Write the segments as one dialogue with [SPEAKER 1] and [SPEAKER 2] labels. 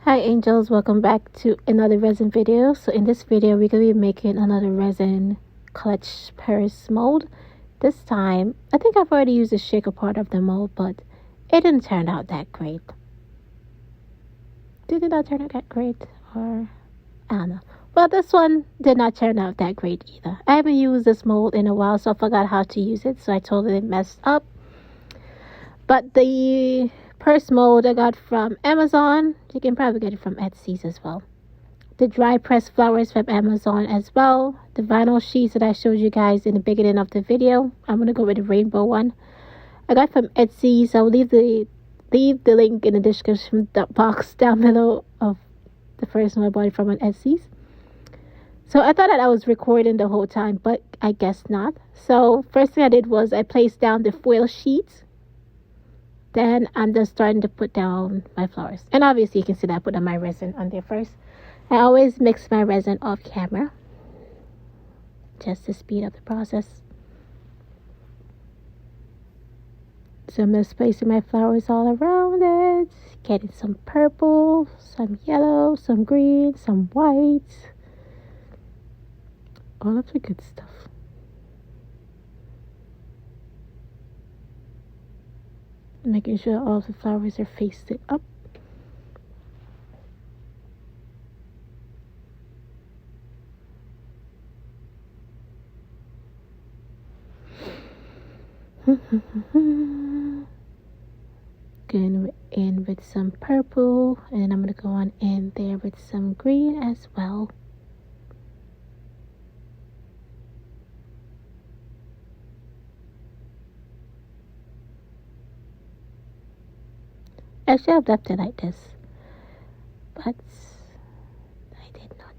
[SPEAKER 1] Hi angels, welcome back to another resin video. So in this video we're going to be making another resin clutch purse mold. This time I think I've already used the shaker part of the mold, but it didn't turn out that great. Did it not turn out that great? Or I don't know. Well, this one did not turn out that great either. I haven't used this mold in a while, so I forgot how to use it, so I totally messed up. But the purse mold I got from Amazon. You can probably get it from Etsy's as well. The dry pressed flowers from Amazon as well. The vinyl sheets that I showed you guys in the beginning of the video. I'm going to go with the rainbow one. I got from Etsy's. I'll leave the link in the description box down below of the first one I bought it from on Etsy's. So I thought that I was recording the whole time, but I guess not. So first thing I did was I placed down the foil sheets. Then I'm just starting to put down my flowers. And obviously you can see that I put on my resin on there first. I always mix my resin off camera, just to speed up the process. So I'm just placing my flowers all around it. Getting some purple, some yellow, some green, some white. All of the good stuff. Making sure all the flowers are faced up. Going in with some purple, and I'm going to go on in there with some green as well. Actually, I've left it like this, but I did not.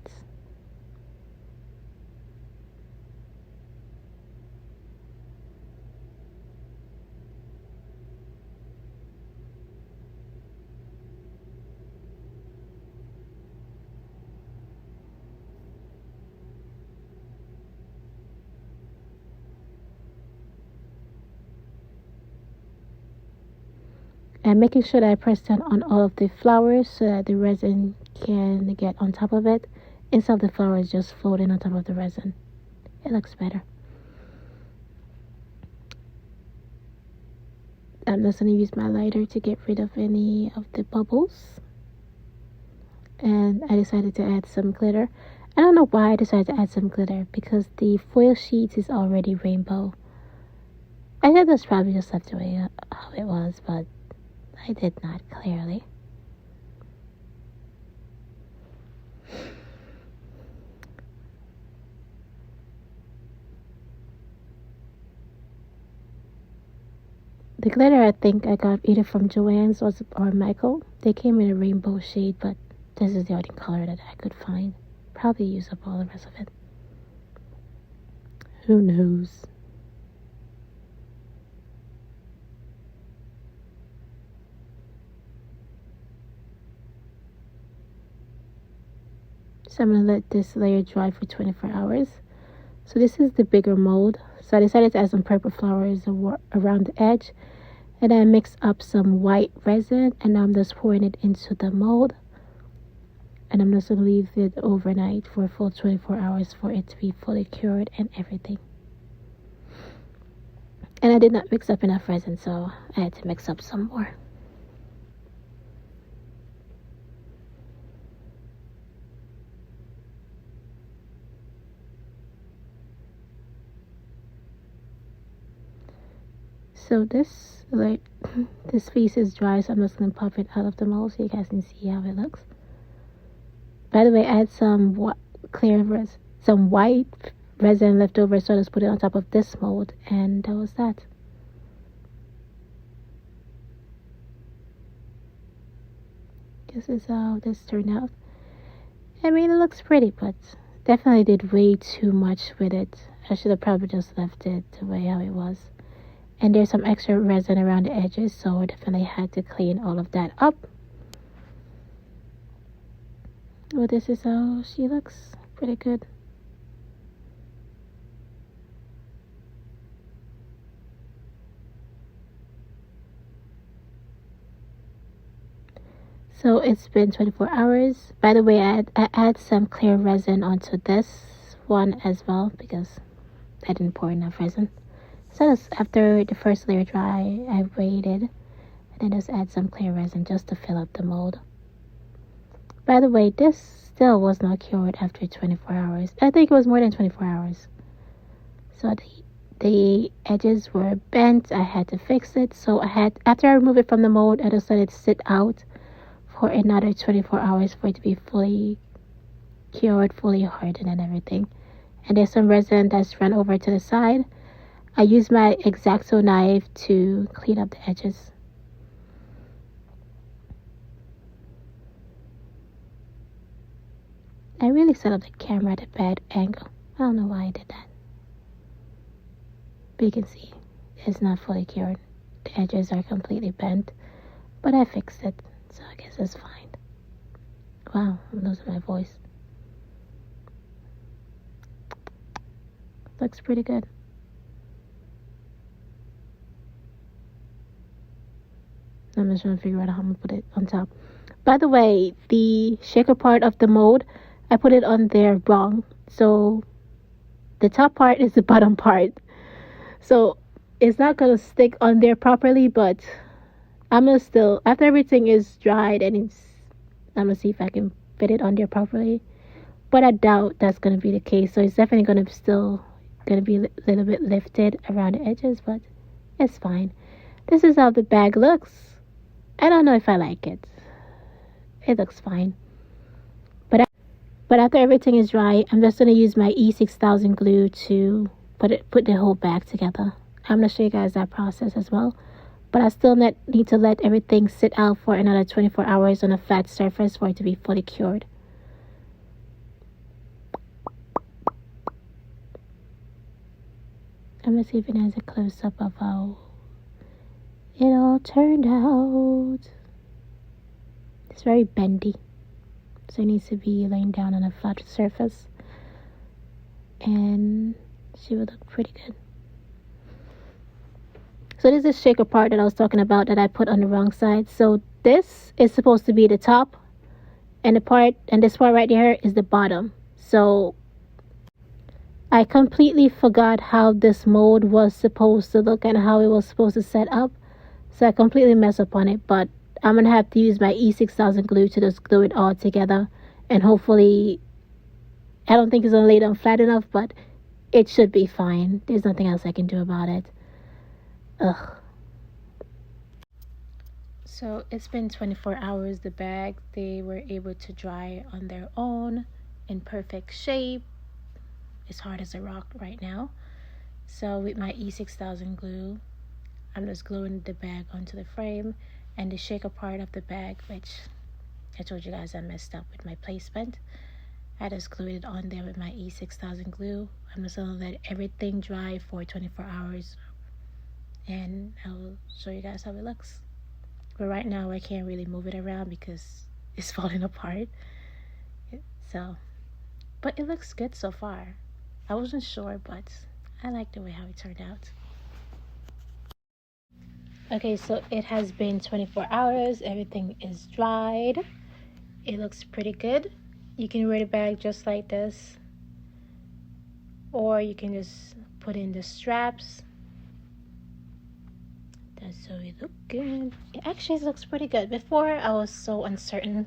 [SPEAKER 1] And making sure that I press down on all of the flowers so that the resin can get on top of it instead of the flowers just floating on top of the resin. It looks better. I'm just going to use my lighter to get rid of any of the bubbles. And I decided to add some glitter. I don't know why I decided to add some glitter, because the foil sheet is already rainbow. I think that's probably just left the way how it was, but I did not, clearly. The glitter I think I got either from Joann's or Michael. They came in a rainbow shade, but this is the only color that I could find. Probably use up all the rest of it. Who knows? So I'm going to let this layer dry for 24 hours. So this is the bigger mold. So I decided to add some purple flowers around the edge. And I mix up some white resin, and I'm just pouring it into the mold. And I'm just going to leave it overnight for a full 24 hours for it to be fully cured and everything. And I did not mix up enough resin, so I had to mix up some more. So this piece is dry, so I'm just going to pop it out of the mold so you guys can see how it looks. By the way, I had some white resin left over, so I just put it on top of this mold, and that was that. This is how this turned out. I mean, it looks pretty, but definitely did way too much with it. I should have probably just left it the way how it was. And there's some extra resin around the edges, so I definitely had to clean all of that up. Well, this is how she looks. Pretty good. So it's been 24 hours. By the way, I add some clear resin onto this one as well because I didn't pour enough resin. So after the first layer dry, I waited and then just add some clear resin just to fill up the mold. By the way, this still was not cured after 24 hours. I think it was more than 24 hours. So the edges were bent. I had to fix it. So after I removed it from the mold, I just let it sit out for another 24 hours for it to be fully cured, fully hardened and everything. And there's some resin that's run over to the side. I use my X-Acto knife to clean up the edges. I really set up the camera at a bad angle. I don't know why I did that. But you can see it's not fully cured. The edges are completely bent. But I fixed it, so I guess it's fine. Wow, I'm losing my voice. Looks pretty good. I'm just trying to figure out how I'm going to put it on top. By the way, the shaker part of the mold, I put it on there wrong. So the top part is the bottom part. So it's not going to stick on there properly, but I'm going to still, after everything is dried and I'm going to see if I can fit it on there properly. But I doubt that's going to be the case. So it's definitely going to be a little bit lifted around the edges, but it's fine. This is how the bag looks. I don't know if I like it. It looks fine. But after everything is dry, I'm just going to use my E6000 glue to put the whole bag together. I'm going to show you guys that process as well. But I still need to let everything sit out for another 24 hours on a flat surface for it to be fully cured. I'm going to see if it has a close-up of how it all turned out. It's very bendy. So it needs to be laying down on a flat surface. And she would look pretty good. So this is the shaker part that I was talking about that I put on the wrong side. So this is supposed to be the top. And this part right here is the bottom. So I completely forgot how this mold was supposed to look and how it was supposed to set up. So I completely messed up on it. But I'm going to have to use my E6000 glue to just glue it all together. And hopefully, I don't think it's going to lay down flat enough, but it should be fine. There's nothing else I can do about it. Ugh. So it's been 24 hours. The bag, they were able to dry on their own in perfect shape. It's hard as a rock right now. So with my E6000 glue, I'm just gluing the bag onto the frame. And the shaker part of the bag, which I told you guys I messed up with my placement, I just glued it on there with my E6000 glue. I'm just going to let everything dry for 24 hours. And I'll show you guys how it looks. But right now I can't really move it around because it's falling apart. But it looks good so far. I wasn't sure, but I like the way how it turned out. Okay, so it has been 24 hours. Everything is dried. It looks pretty good. You can wear the bag just like this. Or you can just put in the straps. That's how it looks good. It actually looks pretty good. Before, I was so uncertain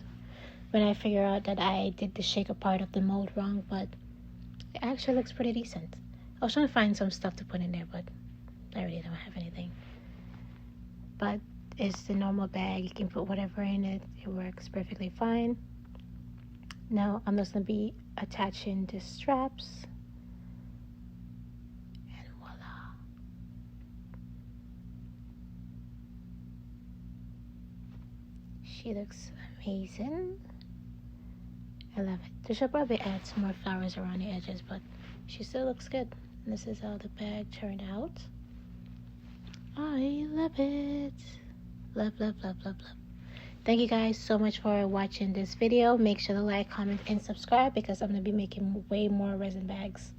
[SPEAKER 1] when I figured out that I did the shaker part of the mold wrong. But it actually looks pretty decent. I was trying to find some stuff to put in there, but I really don't have anything. But it's the normal bag. You can put whatever in it. It works perfectly fine. Now I'm just going to be attaching the straps. And voila. She looks amazing. I love it. They should probably add some more flowers around the edges, but she still looks good. And this is how the bag turned out. I love it. Love, love, love, love, love. Thank you guys so much for watching this video. Make sure to like, comment, and subscribe because I'm going to be making way more resin bags.